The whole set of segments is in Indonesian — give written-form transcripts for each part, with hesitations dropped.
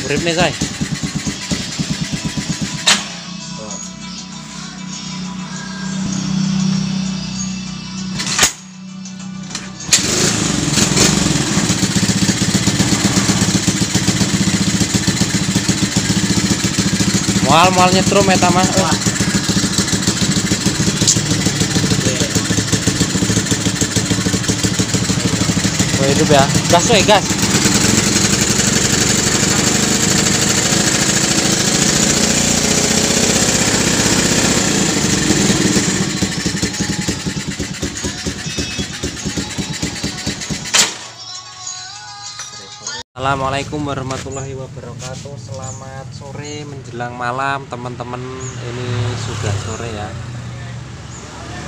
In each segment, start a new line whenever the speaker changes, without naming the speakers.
Brip nih say. Mual nyetrum eta mah. Oh, hidup ya. Gas we, gas. Assalamualaikum warahmatullahi wabarakatuh. Selamat sore menjelang malam teman-teman. Ini sudah sore ya.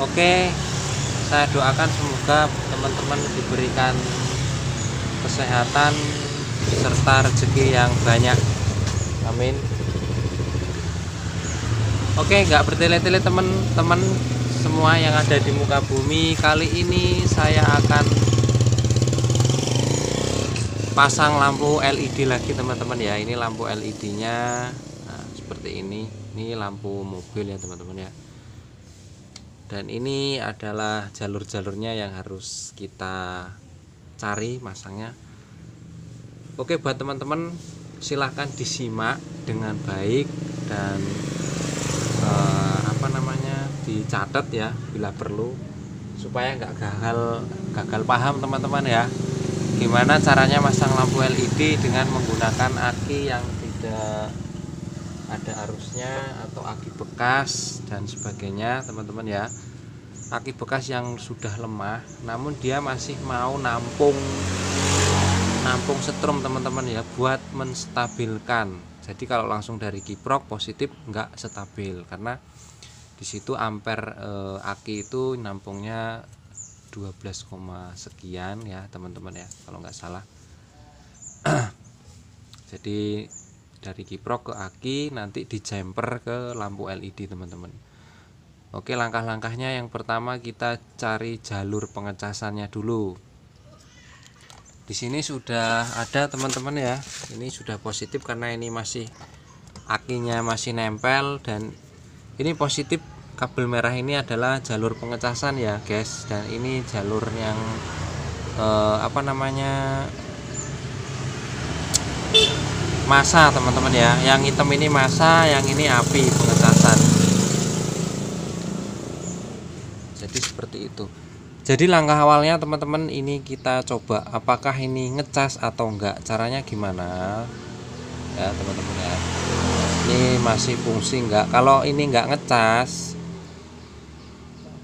Oke, saya doakan semoga teman-teman diberikan kesehatan serta rezeki yang banyak. Amin. Oke, nggak bertele-tele teman-teman semua yang ada di muka bumi. Kali ini saya akan pasang lampu LED lagi teman-teman ya. Ini lampu LED nya seperti ini lampu mobil ya teman-teman ya. Dan ini adalah jalur-jalurnya yang harus kita cari masangnya. Oke, buat teman-teman silahkan disimak dengan baik dan dicatat ya bila perlu, supaya nggak gagal paham teman-teman ya. Gimana caranya masang lampu LED dengan menggunakan aki yang tidak ada arusnya atau aki bekas dan sebagainya teman-teman ya. Aki bekas yang sudah lemah namun dia masih mau nampung setrum teman-teman ya, buat menstabilkan. Jadi kalau langsung dari kiprok positif nggak stabil, karena disitu ampere aki itu nampungnya 12, sekian ya teman-teman ya, kalau nggak salah. Jadi dari kiprok ke aki nanti di jumper ke lampu LED teman-teman. Oke, langkah-langkahnya yang pertama kita cari jalur pengecasannya dulu. Di sini sudah ada teman-teman ya. Ini sudah positif karena ini masih akinya masih nempel, dan ini positif. Kabel merah ini adalah jalur pengecasan ya guys, dan ini jalur yang massa teman-teman ya. Yang hitam ini massa, yang ini api pengecasan. Jadi seperti itu. Jadi langkah awalnya teman-teman ini kita coba apakah ini ngecas atau enggak, caranya gimana ya teman-teman ya. Ini masih fungsi enggak? Kalau ini enggak ngecas,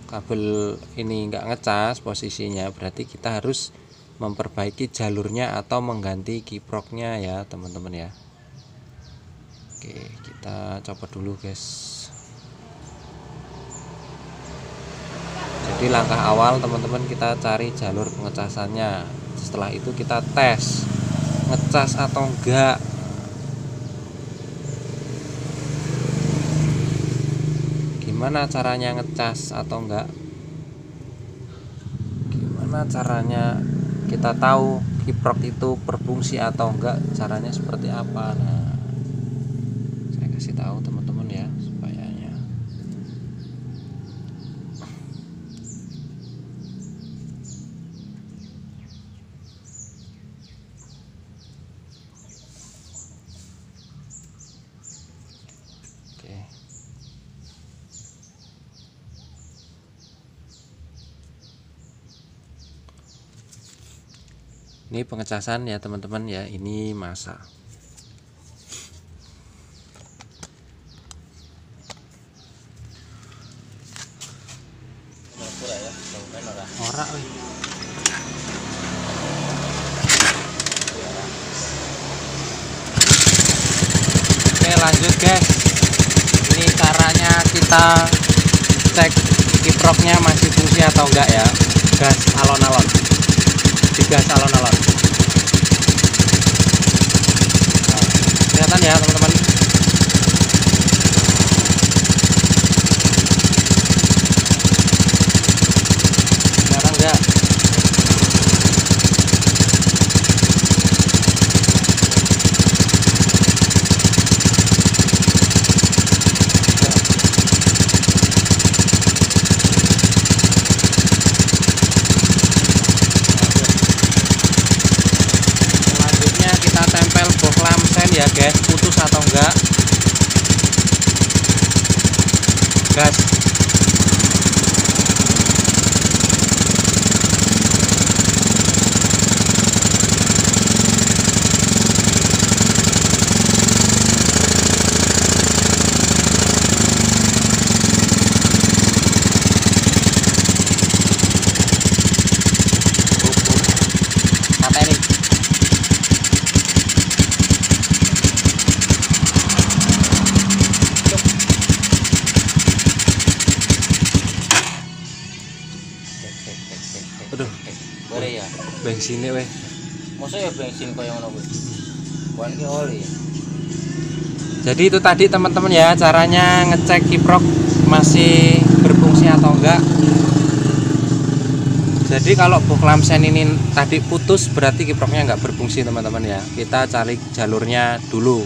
kabel ini enggak ngecas posisinya, berarti kita harus memperbaiki jalurnya atau mengganti kiproknya ya teman-teman ya. Oke, kita coba dulu guys. Jadi langkah awal teman-teman kita cari jalur pengecasannya. Setelah itu kita tes ngecas atau enggak. Gimana caranya ngecas atau enggak? Gimana caranya kita tahu kiprok itu berfungsi atau enggak? Caranya seperti apa? Nah, saya kasih tahu teman-teman ya supayanya. Oke. Ini pengecasan ya teman-teman ya, ini massa. Ora oi. Oke, lanjut guys. Ini caranya kita cek kiproknya masih fungsi atau enggak ya. Gas alon-alon. Digas alon-alon. Nah, kelihatan ya teman-teman. Kelihatan enggak? ya guys, putus atau enggak. Gas. Aduh,
boleh ya.
bensinnya weh.
Masa ya bensin kaya ngono kuwi. Bukan ki oli.
Jadi itu tadi teman-teman ya, caranya ngecek kiprok masih berfungsi atau enggak. Jadi kalau box lamsen ini tadi putus, berarti kiproknya enggak berfungsi teman-teman ya. Kita cari jalurnya dulu,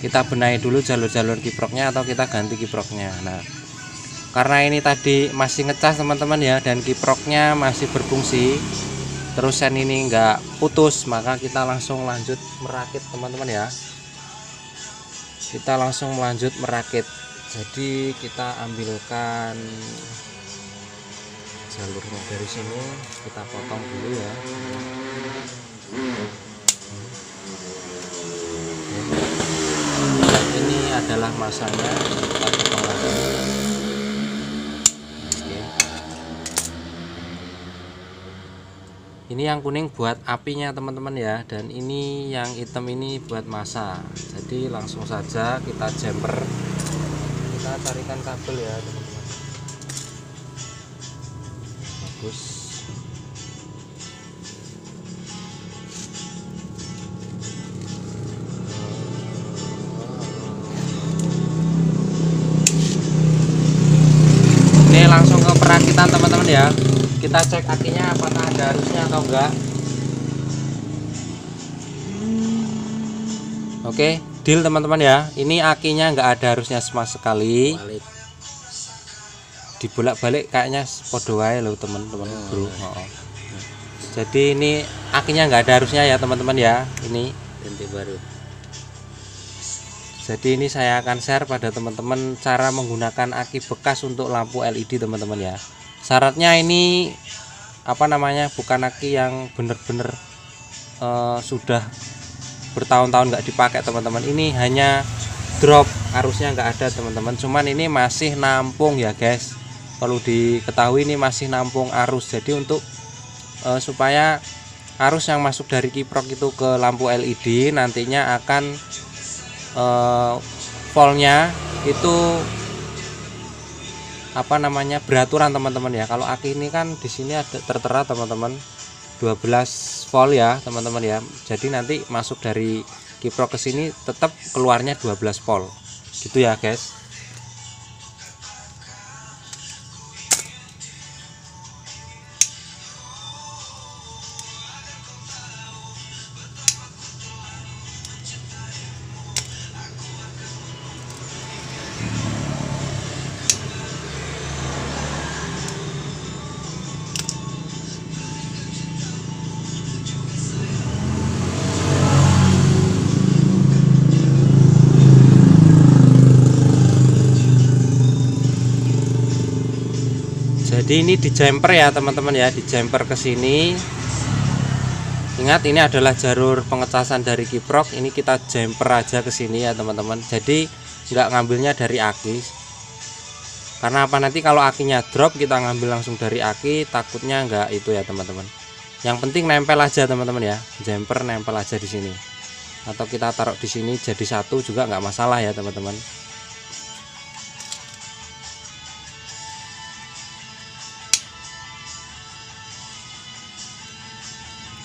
kita benahi dulu jalur-jalur kiproknya atau kita ganti kiproknya. Nah, karena ini tadi masih ngecas teman-teman ya, dan kiproknya masih berfungsi, terus sen ini enggak putus, maka kita langsung lanjut merakit teman-teman ya. Kita langsung melanjut merakit. Jadi kita ambilkan jalurnya dari sini, kita potong dulu ya. Ini adalah masanya, kita potong lagi. Ini yang kuning buat apinya teman-teman ya, dan ini yang hitam ini buat masa. Jadi langsung saja kita jumper, kita carikan kabel ya teman-teman. Bagus. Ini langsung ke perakitan teman-teman ya. Kita cek akinya apakah ada arusnya atau enggak. Oke, deal teman-teman ya. Ini akinya enggak ada arusnya sama sekali. Dibolak-balik kayaknya podo wae loh teman-teman bro. Jadi ini akinya enggak ada arusnya ya teman-teman ya. Ini
Ganti baru.
Jadi ini saya akan share pada teman-teman cara menggunakan aki bekas untuk lampu LED teman-teman ya. Syaratnya ini apa namanya, bukan aki yang bener-bener sudah bertahun-tahun nggak dipakai teman-teman. Ini hanya drop, arusnya nggak ada teman-teman. Cuman ini masih nampung ya guys. Perlu diketahui ini masih nampung arus. Jadi untuk supaya arus yang masuk dari kiprok itu ke lampu LED nantinya akan voltnya itu apa namanya, beraturan teman-teman ya. Kalau aki ini kan di sini ada tertera teman-teman 12 volt ya teman-teman ya. Jadi nanti masuk dari kiprok ke sini tetap keluarnya 12 volt gitu ya guys. Jadi ini di jumper ya teman-teman ya, di jumper ke sini. Ingat ini adalah jalur pengecasan dari kiprok, ini kita jumper aja ke sini ya teman-teman. Jadi nggak ngambilnya dari aki. Karena apa, nanti kalau akinya drop kita ngambil langsung dari aki, takutnya nggak itu ya teman-teman. Yang penting nempel aja teman-teman ya, jumper nempel aja di sini. Atau kita taruh di sini jadi satu juga nggak masalah ya teman-teman.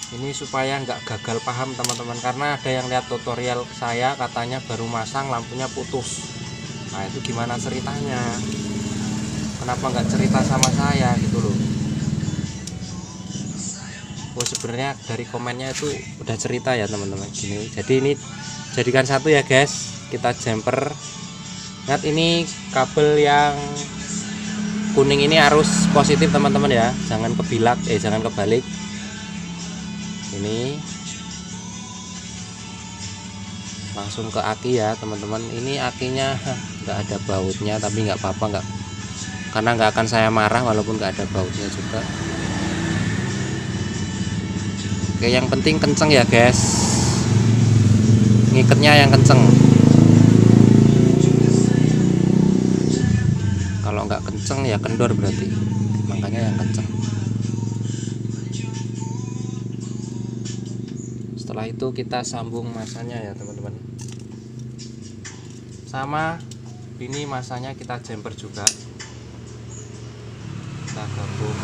Ini supaya nggak gagal paham teman-teman, karena ada yang lihat tutorial saya katanya baru masang lampunya putus. Nah itu gimana ceritanya, kenapa nggak cerita sama saya gitu loh. Oh sebenarnya dari komennya itu udah cerita ya teman-teman gini. Jadi ini jadikan satu ya guys, kita jumper. Ingat ini kabel yang kuning ini arus positif teman-teman ya, jangan kebilak, jangan kebalik. Ini langsung ke aki ya teman-teman. Ini akinya nggak ada bautnya, tapi nggak apa-apa, nggak, karena nggak akan saya marah walaupun nggak ada bautnya juga. Oke, yang penting kenceng ya guys, ngiketnya yang kenceng. Kalau nggak kenceng ya kendor berarti, makanya yang kenceng. Setelah itu kita sambung masanya ya teman-teman. Sama ini masanya kita jumper juga, kita gabung.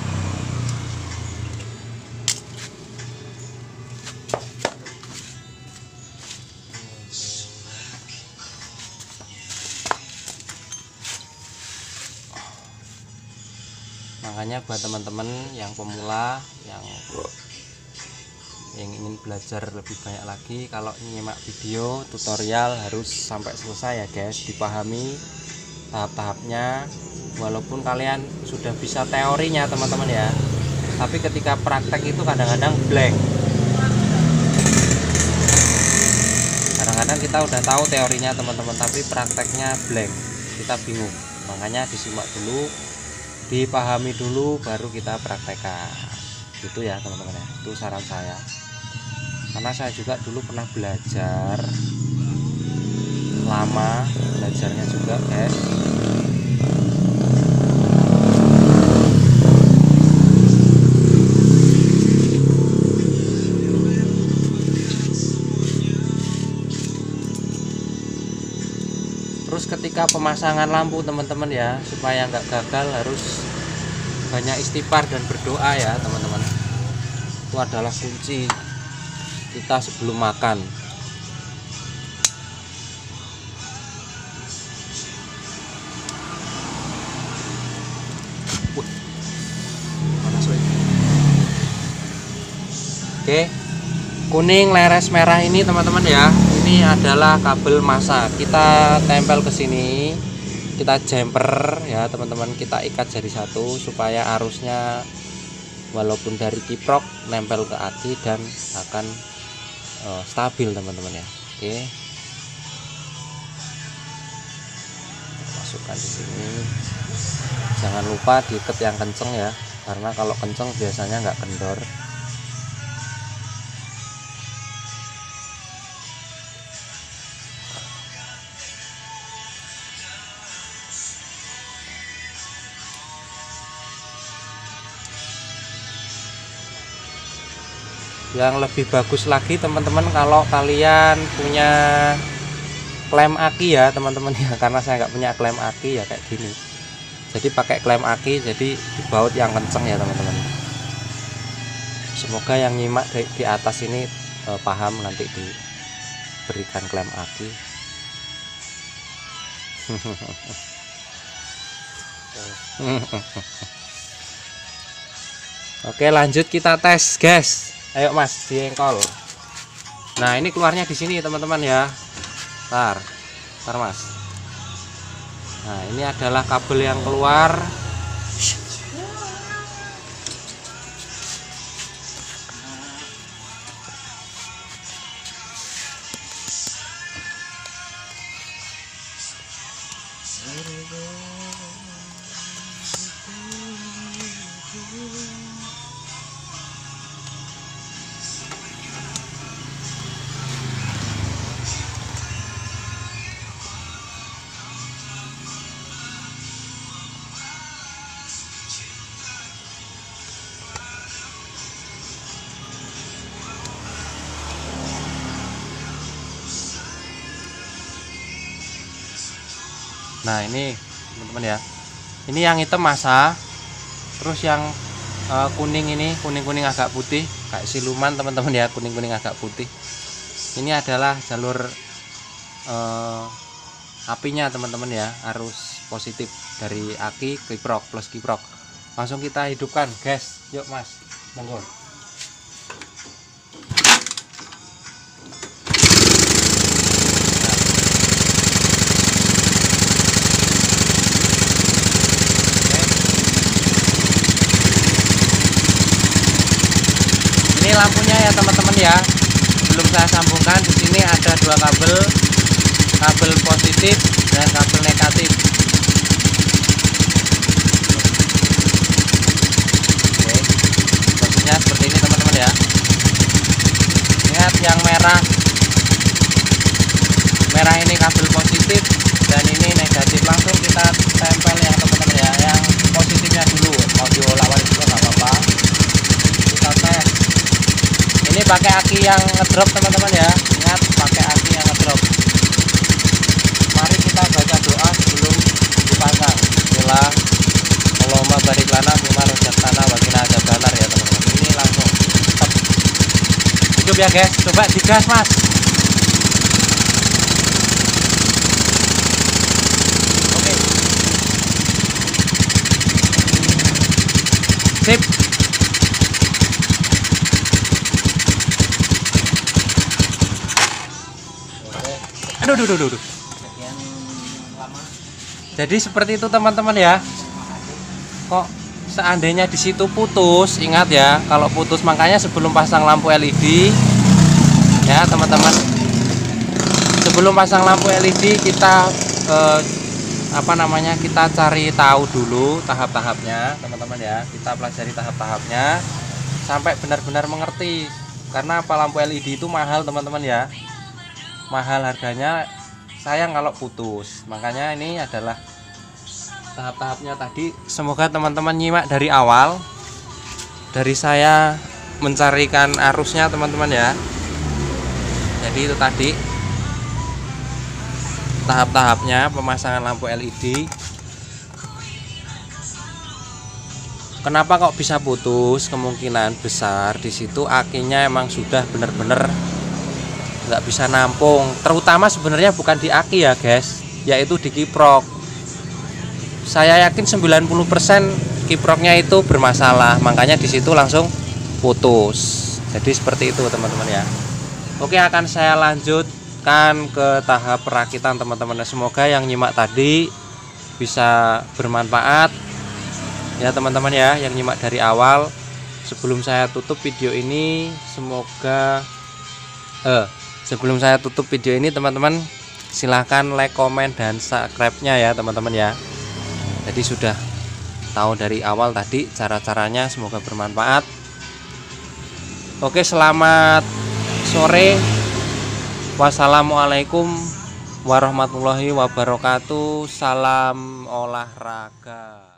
Makanya buat teman-teman yang pemula yang ingin belajar lebih banyak lagi, kalau nyimak video tutorial harus sampai selesai ya guys, dipahami tahap-tahapnya. Walaupun kalian sudah bisa teorinya teman-teman ya, tapi ketika praktek itu kadang-kadang blank. Kadang-kadang kita udah tahu teorinya teman-teman, tapi prakteknya blank, kita bingung. Makanya disimak dulu, dipahami dulu, baru kita praktekkan. Gitu ya teman-teman ya, itu saran saya. Karena saya juga dulu pernah belajar lama, belajarnya juga guys. Terus ketika pemasangan lampu teman-teman ya, supaya nggak gagal harus banyak istighfar dan berdoa ya teman-teman. Itu adalah kunci kita sebelum makan. Oke, kuning leres merah ini teman-teman ya, ini adalah kabel masa. Kita tempel ke sini, kita jumper ya teman-teman, kita ikat jadi satu supaya arusnya walaupun dari kiprok nempel ke aki dan akan stabil teman-teman ya. Oke, masukkan di sini. Jangan lupa diikat yang kenceng ya, karena kalau kenceng biasanya nggak kendor. Yang lebih bagus lagi teman-teman kalau kalian punya klem aki ya teman-teman ya, karena saya nggak punya klem aki ya kayak gini. Jadi pakai klem aki, jadi dibaut yang kenceng ya teman-teman. Semoga yang nyimak di atas ini paham nanti diberikan klem aki. Oke, lanjut kita tes guys. Ayo mas, diengkol. Nah ini keluarnya di sini teman-teman ya. Ntar mas. Nah ini adalah kabel yang keluar. Nah ini teman-teman ya, ini yang hitam masa, terus yang kuning ini, kuning-kuning agak putih kayak siluman teman-teman ya, kuning-kuning agak putih. Ini adalah jalur apinya teman-teman ya, arus positif dari aki kiprok plus kiprok. Langsung kita hidupkan guys, yuk mas, monggo. Ini lampunya ya teman-teman ya, belum saya sambungkan. Di sini ada dua kabel, kabel positif dan kabel negatif. Oke, posisinya seperti ini teman-teman ya. Ingat yang merah ini kabel positif dan ini negatif, langsung kita tempel ya teman-teman ya. Yang positifnya dulu, mau diolawal juga nggak apa-apa. Kita tes. Ini pakai aki yang ngedrop teman-teman ya. Ingat pakai aki yang ngedrop. Mari kita baca doa sebelum dipasang. Bismillah, Allahumma barik lana fima razaqtana wa qina adzabannar ya teman-teman. Ini langsung stop. Cukup ya guys, coba digas mas. Oke. Sip. Aduh.
Sekian lama.
Jadi seperti itu teman-teman ya. Kok seandainya di situ putus, ingat ya, kalau putus makanya sebelum pasang lampu LED ya teman-teman. Sebelum pasang lampu LED kita kita cari tahu dulu tahap-tahapnya teman-teman ya. Kita pelajari tahap-tahapnya sampai benar-benar mengerti. Karena apa, lampu LED itu mahal teman-teman ya. Mahal harganya, sayang kalau putus. Makanya ini adalah tahap-tahapnya tadi. Semoga teman-teman nyimak dari awal, dari saya mencarikan arusnya teman-teman ya. Jadi itu tadi tahap-tahapnya pemasangan lampu LED. Kenapa kok bisa putus? Kemungkinan besar di situ akinya emang sudah benar-benar nggak bisa nampung, terutama sebenarnya bukan di aki ya guys, yaitu di kiprok. Saya yakin 90% kiproknya itu bermasalah, makanya di situ langsung putus. Jadi seperti itu teman-teman ya. Oke, akan saya lanjutkan ke tahap perakitan teman-teman. Semoga yang nyimak tadi bisa bermanfaat ya teman-teman ya, yang nyimak dari awal. Sebelum saya tutup video ini, sebelum saya tutup video ini teman-teman, silahkan like, komen, dan subscribe-nya ya teman-teman ya. Jadi sudah tahu dari awal tadi cara-caranya, semoga bermanfaat. Oke, selamat sore. Wassalamualaikum warahmatullahi wabarakatuh. Salam olahraga.